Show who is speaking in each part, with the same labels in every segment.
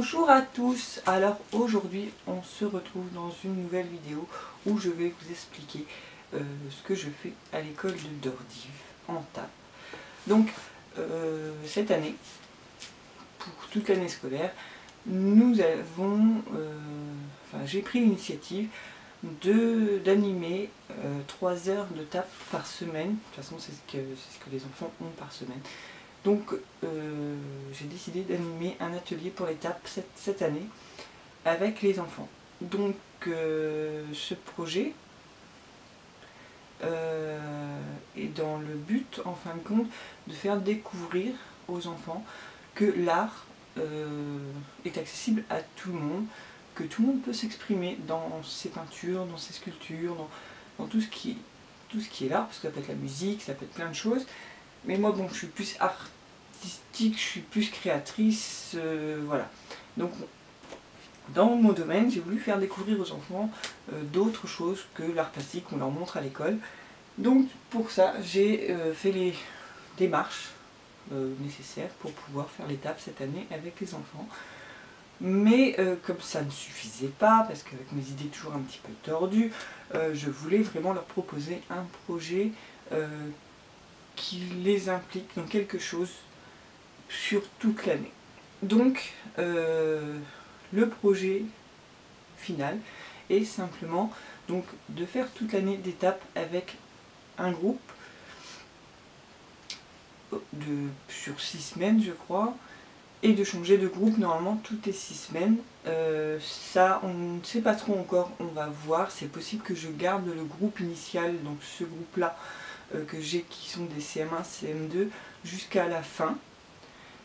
Speaker 1: Bonjour à tous. Alors aujourd'hui on se retrouve dans une nouvelle vidéo où je vais vous expliquer ce que je fais à l'école de Dordives en TAP. Donc cette année, pour toute l'année scolaire, nous avons, j'ai pris l'initiative d'animer 3 heures de TAP par semaine. De toute façon c'est ce que les enfants ont par semaine. Donc j'ai décidé d'animer un atelier pour les TAP cette année avec les enfants. Donc ce projet est dans le but, en fin de compte, de faire découvrir aux enfants que l'art est accessible à tout le monde, que tout le monde peut s'exprimer dans ses peintures, dans ses sculptures, dans tout ce qui est l'art, parce que ça peut être la musique, ça peut être plein de choses. Mais moi, bon, je suis plus artistique, je suis plus créatrice, voilà. Donc, dans mon domaine, j'ai voulu faire découvrir aux enfants d'autres choses que l'art plastique qu'on leur montre à l'école. Donc, pour ça, j'ai fait les démarches nécessaires pour pouvoir faire l'étape cette année avec les enfants. Mais comme ça ne suffisait pas, parce qu'avec mes idées toujours un petit peu tordues, je voulais vraiment leur proposer un projet qui les implique dans quelque chose sur toute l'année. Donc le projet final est simplement donc de faire toute l'année d'étapes avec un groupe sur 6 semaines je crois, et de changer de groupe normalement toutes les 6 semaines. Ça on ne sait pas trop encore, on va voir. C'est possible que je garde le groupe initial, donc ce groupe là que j'ai, qui sont des CM1, CM2 jusqu'à la fin,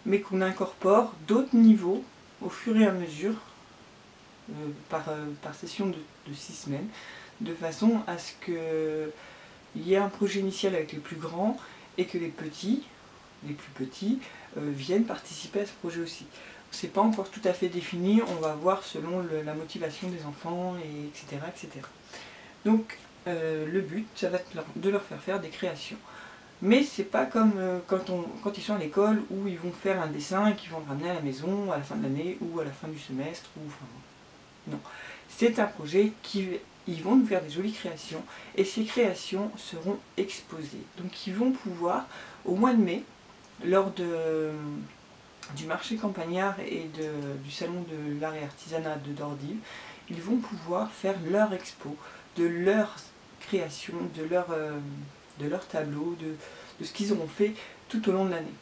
Speaker 1: mais qu'on incorpore d'autres niveaux au fur et à mesure par session de 6 semaines, de façon à ce qu'il y ait un projet initial avec les plus grands et que les plus petits viennent participer à ce projet aussi. C'est pas encore tout à fait défini, on va voir selon la motivation des enfants, et etc., etc. Donc le but, ça va être de leur faire des créations. Mais c'est pas comme quand ils sont à l'école où ils vont faire un dessin et qu'ils vont le ramener à la maison à la fin de l'année ou à la fin du semestre. Non. C'est un projet ils vont nous faire des jolies créations et ces créations seront exposées. Donc ils vont pouvoir, au mois de mai, lors du marché campagnard et du salon de l'art et artisanat de Dordives, ils vont pouvoir faire leur expo de leurs créations, de leur tableau, de ce qu'ils auront fait tout au long de l'année.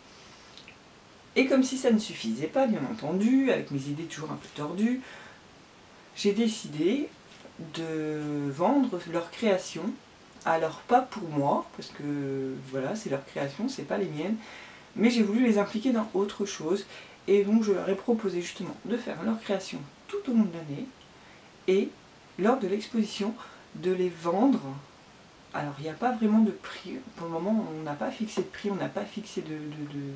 Speaker 1: Et comme si ça ne suffisait pas, bien entendu, avec mes idées toujours un peu tordues, j'ai décidé de vendre leurs créations. Alors pas pour moi, parce que voilà, c'est leurs créations, c'est pas les miennes, mais j'ai voulu les impliquer dans autre chose, et donc je leur ai proposé justement de faire leurs créations tout au long de l'année, et lors de l'exposition, de les vendre. Alors il n'y a pas vraiment de prix, pour le moment on n'a pas fixé de prix, on n'a pas fixé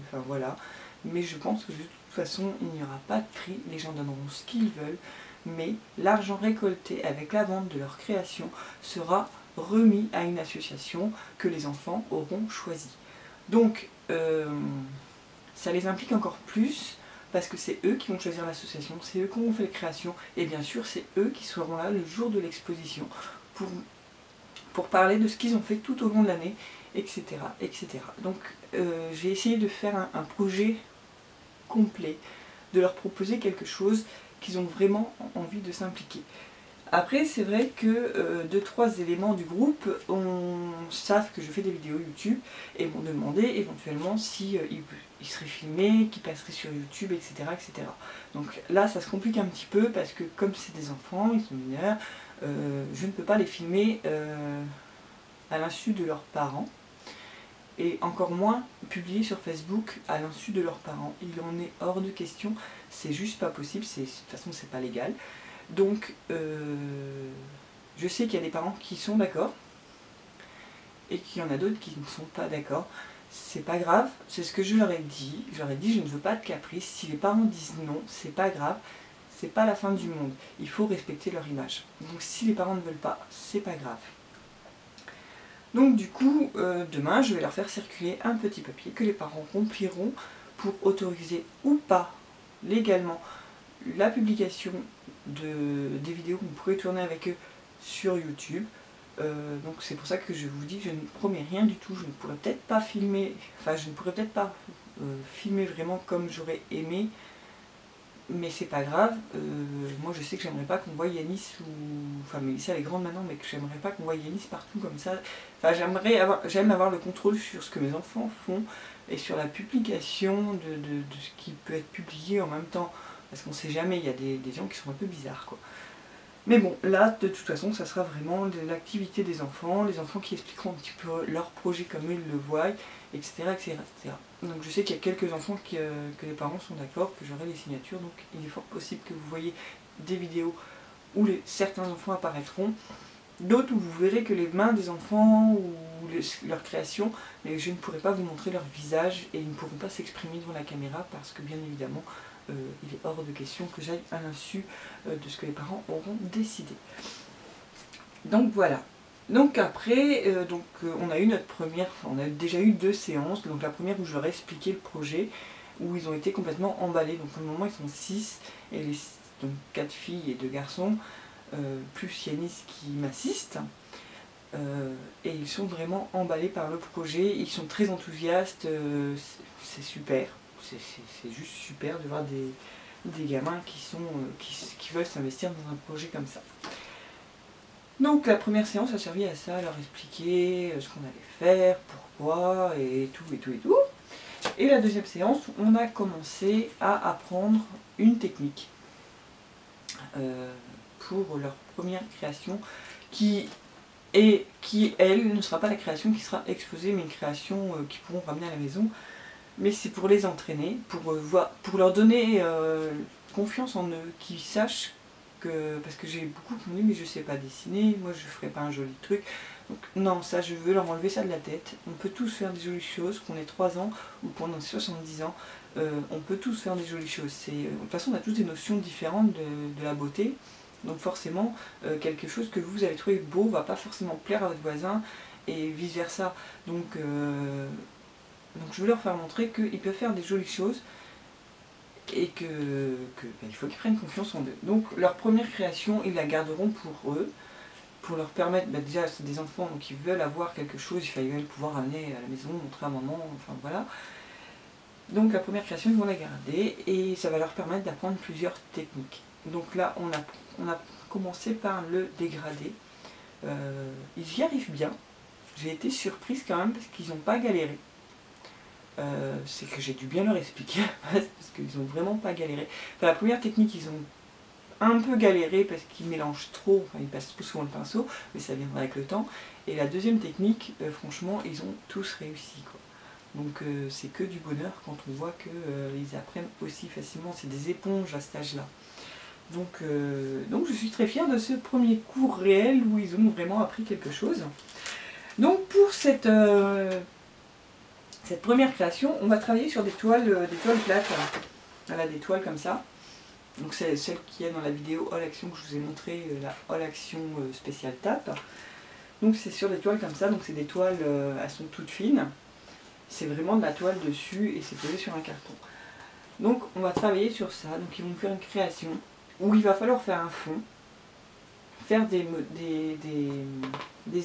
Speaker 1: enfin voilà, mais je pense que de toute façon il n'y aura pas de prix, les gens donneront ce qu'ils veulent, mais l'argent récolté avec la vente de leur création sera remis à une association que les enfants auront choisie. Donc ça les implique encore plus, parce que c'est eux qui vont choisir l'association, c'est eux qui ont fait les créations, et bien sûr c'est eux qui seront là le jour de l'exposition pour parler de ce qu'ils ont fait tout au long de l'année, etc., etc. Donc j'ai essayé de faire un projet complet, de leur proposer quelque chose qu'ils ont vraiment envie de s'impliquer. Après c'est vrai que 2-3 éléments du groupe savent que je fais des vidéos YouTube et m'ont demandé éventuellement si ils seraient filmés, qu'ils passeraient sur YouTube, etc., etc. Donc là ça se complique un petit peu parce que comme c'est des enfants, ils sont mineurs, je ne peux pas les filmer à l'insu de leurs parents, et encore moins publier sur Facebook à l'insu de leurs parents. Il en est hors de question, c'est juste pas possible, de toute façon c'est pas légal. Donc je sais qu'il y a des parents qui sont d'accord et qu'il y en a d'autres qui ne sont pas d'accord. C'est pas grave, c'est ce que je leur ai dit. Je leur ai dit je ne veux pas de caprice. Si les parents disent non, c'est pas grave, c'est pas la fin du monde. Il faut respecter leur image. Donc si les parents ne veulent pas, c'est pas grave. Donc du coup, demain je vais leur faire circuler un petit papier que les parents rempliront pour autoriser ou pas légalement la publication des vidéos que vous pourrez tourner avec eux sur YouTube. Donc c'est pour ça que je vous dis que je ne promets rien du tout. Je ne pourrais peut-être pas filmer, filmer vraiment comme j'aurais aimé, mais c'est pas grave. Moi je sais que j'aimerais pas qu'on voit Yanis enfin Mélissa elle est grande maintenant, mais que j'aimerais pas qu'on voit Yanis partout comme ça. Enfin j'aime avoir le contrôle sur ce que mes enfants font et sur la publication de ce qui peut être publié en même temps, parce qu'on sait jamais, il y a des gens qui sont un peu bizarres quoi. Mais bon, là, de toute façon, ça sera vraiment de l'activité des enfants, les enfants qui expliqueront un petit peu leur projet comme eux le voient, etc. etc., etc. Donc je sais qu'il y a quelques enfants que les parents sont d'accord, que j'aurai les signatures, donc il est fort possible que vous voyez des vidéos où certains enfants apparaîtront, d'autres où vous verrez que les mains des enfants ou leur création, mais je ne pourrai pas vous montrer leur visage et ils ne pourront pas s'exprimer devant la caméra parce que bien évidemment, il est hors de question que j'aille à l'insu de ce que les parents auront décidé. Donc voilà. Donc après, on a eu on a déjà eu 2 séances. Donc la première où je leur ai expliqué le projet, où ils ont été complètement emballés. Donc pour le moment ils sont 6, et donc 4 filles et 2 garçons, plus Yanis qui m'assiste. Et ils sont vraiment emballés par le projet, ils sont très enthousiastes, c'est super. C'est juste super de voir des gamins qui veulent s'investir dans un projet comme ça. Donc la première séance a servi à ça, à leur expliquer ce qu'on allait faire, pourquoi, et tout, et tout, et tout. Et la deuxième séance, on a commencé à apprendre une technique pour leur première création qui, elle, ne sera pas la création qui sera exposée, mais une création qu'ils pourront ramener à la maison. Mais c'est pour les entraîner, pour leur donner confiance en eux, qu'ils sachent que... Parce que j'ai beaucoup qui m'ont dit mais je sais pas dessiner, moi je ferai pas un joli truc. Donc non, ça je veux leur enlever ça de la tête. On peut tous faire des jolies choses, qu'on ait 3 ans ou qu'on ait 70 ans. On peut tous faire des jolies choses. De toute façon on a tous des notions différentes de la beauté. Donc forcément, quelque chose que vous avez trouvé beau va pas forcément plaire à votre voisin et vice versa. Donc je veux leur faire montrer qu'ils peuvent faire des jolies choses et il faut qu'ils prennent confiance en eux. Donc leur première création, ils la garderont pour eux, pour leur permettre, déjà c'est des enfants qui veulent avoir quelque chose, ils veulent pouvoir amener à la maison, montrer à maman, enfin voilà. Donc la première création, ils vont la garder et ça va leur permettre d'apprendre plusieurs techniques. Donc là, on a commencé par le dégradé. Ils y arrivent bien. J'ai été surprise quand même parce qu'ils n'ont pas galéré. C'est que j'ai dû bien leur expliquer parce qu'ils n'ont vraiment pas galéré. Enfin, la première technique, ils ont un peu galéré parce qu'ils mélangent trop, enfin, ils passent trop souvent le pinceau, mais ça viendra avec le temps. Et la deuxième technique, franchement, ils ont tous réussi, quoi. Donc c'est que du bonheur quand on voit qu'ils apprennent aussi facilement. C'est des éponges à cet âge-là. Donc je suis très fière de ce premier cours réel où ils ont vraiment appris quelque chose. Donc pour cette première création, on va travailler sur des toiles plates. Voilà, des toiles comme ça. Donc c'est celle qui est dans la vidéo All Action que je vous ai montré, la All Action spéciale tape. Donc c'est sur des toiles comme ça, donc c'est des toiles, elles sont toutes fines. C'est vraiment de la toile dessus et c'est posé sur un carton. Donc on va travailler sur ça, donc ils vont nous faire une création où il va falloir faire un fond, faire des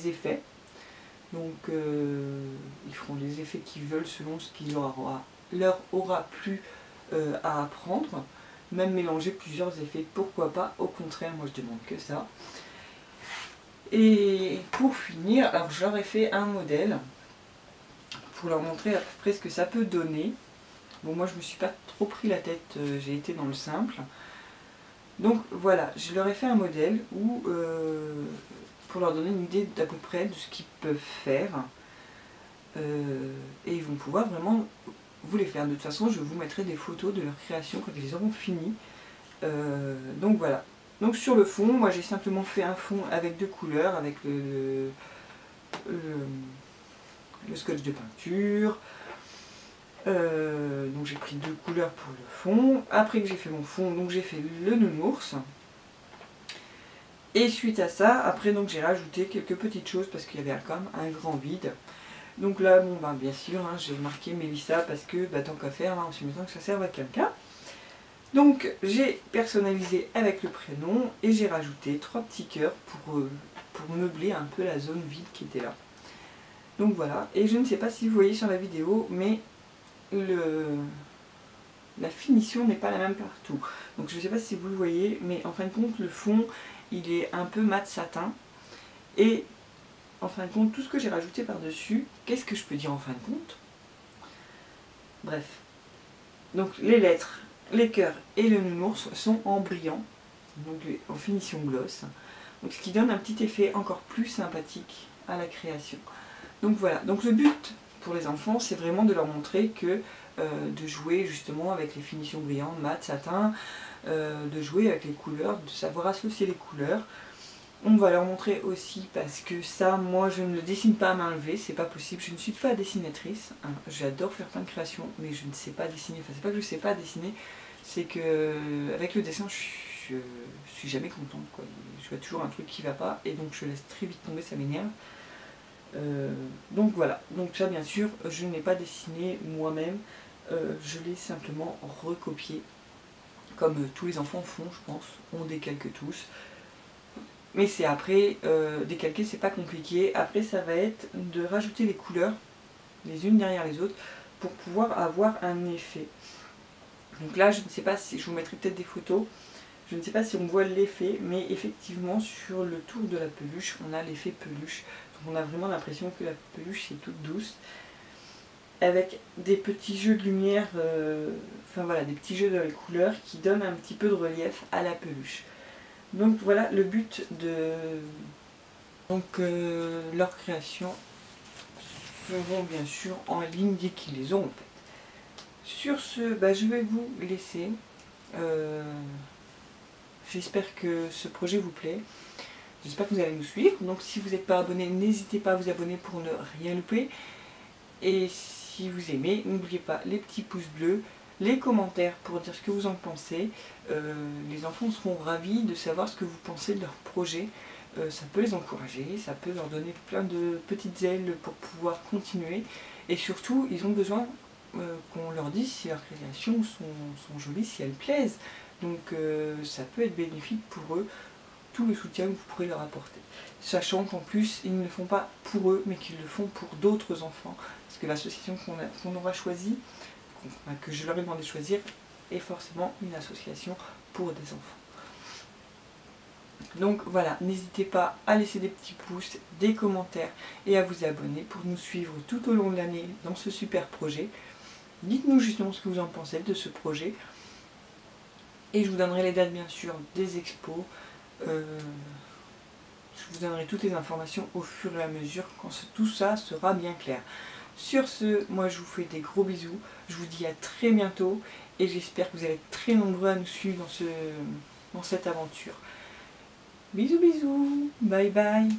Speaker 1: effets. Donc ils feront les effets qu'ils veulent selon ce qui leur aura plu à apprendre. Même mélanger plusieurs effets, pourquoi pas, au contraire, moi je demande que ça. Et pour finir, alors je leur ai fait un modèle pour leur montrer à peu près ce que ça peut donner. Bon, moi je me suis pas trop pris la tête, j'ai été dans le simple. Donc voilà, je leur ai fait un modèle où, pour leur donner une idée d'à peu près de ce qu'ils peuvent faire. Et ils vont pouvoir vraiment vous les faire. De toute façon, je vous mettrai des photos de leur création quand ils auront fini. Donc voilà. Donc sur le fond, moi j'ai simplement fait un fond avec 2 couleurs, avec le scotch de peinture. Donc j'ai pris 2 couleurs pour le fond. Après que j'ai fait mon fond, donc j'ai fait le nounours. Et suite à ça, après donc j'ai rajouté quelques petites choses parce qu'il y avait quand même un grand vide. Donc là, bon bien sûr, hein, j'ai marqué Mélissa parce que tant qu'à faire, hein, en se mettant que ça serve à quelqu'un. Donc j'ai personnalisé avec le prénom et j'ai rajouté 3 petits cœurs pour meubler un peu la zone vide qui était là. Donc voilà, et je ne sais pas si vous voyez sur la vidéo, mais la finition n'est pas la même partout. Donc je ne sais pas si vous le voyez, mais en fin de compte le fond il est un peu mat satin. Et en fin de compte tout ce que j'ai rajouté par dessus, qu'est-ce que je peux dire en fin de compte? Bref. Donc les lettres, les cœurs et le nounours sont en brillant, donc en finition gloss. Donc ce qui donne un petit effet encore plus sympathique à la création. Donc voilà, donc le but pour les enfants c'est vraiment de leur montrer que de jouer justement avec les finitions brillantes, mat, satin, de jouer avec les couleurs, de savoir associer les couleurs. On va leur montrer aussi, parce que ça, moi je ne le dessine pas à main levée, c'est pas possible, je ne suis pas dessinatrice, hein. J'adore faire plein de créations, mais je ne sais pas dessiner, enfin c'est pas que je sais pas dessiner, c'est que avec le dessin je suis jamais contente, quoi. Je vois toujours un truc qui va pas, et donc je laisse très vite tomber, ça m'énerve. Donc voilà, donc ça bien sûr, je ne l'ai pas dessiné moi-même, je l'ai simplement recopié, comme tous les enfants font, je pense, on décalque tous. Mais c'est après, décalquer c'est pas compliqué, après ça va être de rajouter les couleurs, les unes derrière les autres, pour pouvoir avoir un effet. Donc là je ne sais pas si, je vous mettrai peut-être des photos, je ne sais pas si on voit l'effet, mais effectivement sur le tour de la peluche, on a l'effet peluche. Donc on a vraiment l'impression que la peluche est toute douce, avec des petits jeux de lumière, enfin voilà, des petits jeux de couleurs qui donnent un petit peu de relief à la peluche. Donc voilà le but de leur création seront bien sûr en ligne dès qu'ils les ont en fait. Sur ce, je vais vous laisser. J'espère que ce projet vous plaît. J'espère que vous allez nous suivre. Donc si vous n'êtes pas abonné, n'hésitez pas à vous abonner pour ne rien louper. Et si vous aimez, n'oubliez pas les petits pouces bleus, les commentaires pour dire ce que vous en pensez. Les enfants seront ravis de savoir ce que vous pensez de leur projet. Ça peut les encourager, ça peut leur donner plein de petites ailes pour pouvoir continuer. Et surtout, ils ont besoin qu'on leur dise si leurs créations sont jolies, si elles plaisent. Donc ça peut être bénéfique pour eux, tout le soutien que vous pourrez leur apporter. Sachant qu'en plus, ils ne le font pas pour eux, mais qu'ils le font pour d'autres enfants. Parce que l'association qu'on aura choisie, que je leur ai demandé de choisir, est forcément une association pour des enfants. Donc voilà, n'hésitez pas à laisser des petits pouces, des commentaires et à vous abonner pour nous suivre tout au long de l'année dans ce super projet. Dites-nous justement ce que vous en pensez de ce projet. Et je vous donnerai les dates bien sûr des expos. Je vous donnerai toutes les informations au fur et à mesure quand tout ça sera bien clair. Sur ce, moi je vous fais des gros bisous. Je vous dis à très bientôt et j'espère que vous allez être très nombreux à nous suivre dans cette aventure. Bisous bisous, bye bye.